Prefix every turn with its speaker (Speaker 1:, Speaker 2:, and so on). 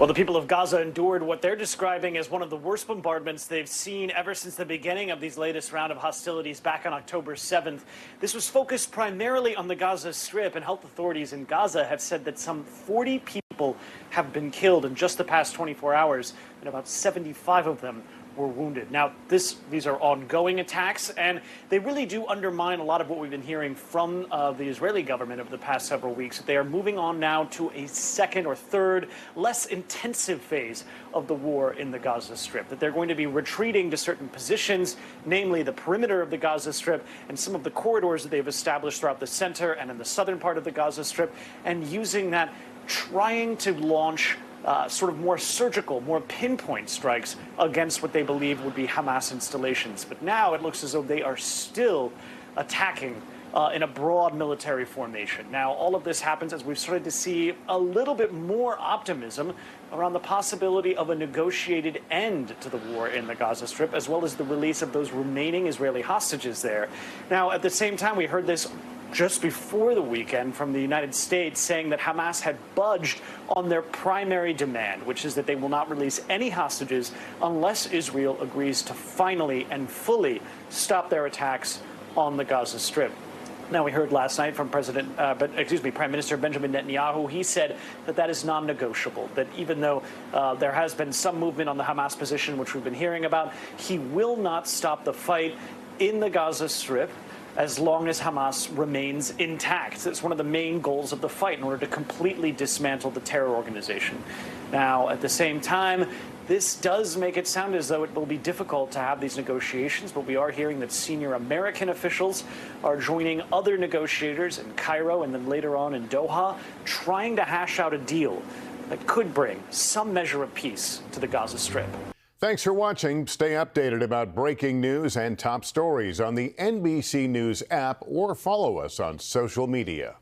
Speaker 1: Well, the people of Gaza endured what they're describing as one of the worst bombardments they've seen ever since the beginning of these latest round of hostilities back on October 7th. This was focused primarily on the Gaza Strip, and health authorities in Gaza have said that some 40 people have been killed in just the past 24 hours, and about 75 of them were wounded. Now, these are ongoing attacks, and they really do undermine a lot of what we've been hearing from the Israeli government over the past several weeks. They are moving on now to a second or third, less intensive phase of the war in the Gaza Strip, that they're going to be retreating to certain positions, namely the perimeter of the Gaza Strip and some of the corridors that they've established throughout the center and in the southern part of the Gaza Strip, and using that, trying to launch sort of more surgical, more pinpoint strikes against what they believe would be Hamas installations. But now it looks as though they are still attacking in a broad military formation. Now, all of this happens as we've started to see a little bit more optimism around the possibility of a negotiated end to the war in the Gaza Strip, as well as the release of those remaining Israeli hostages there. Now, at the same time, we heard this just before the weekend from the United States saying that Hamas had budged on their primary demand, which is that they will not release any hostages unless Israel agrees to finally and fully stop their attacks on the Gaza Strip. Now, we heard last night from Prime Minister Benjamin Netanyahu. He said that that is non-negotiable, that even though there has been some movement on the Hamas position, which we've been hearing about, he will not stop the fight in the Gaza Strip as long as Hamas remains intact. It's one of the main goals of the fight in order to completely dismantle the terror organization. Now, at the same time, this does make it sound as though it will be difficult to have these negotiations, but we are hearing that senior American officials are joining other negotiators in Cairo and then later on in Doha, trying to hash out a deal that could bring some measure of peace to the Gaza Strip.
Speaker 2: Thanks for watching. Stay updated about breaking news and top stories on the NBC News app or follow us on social media.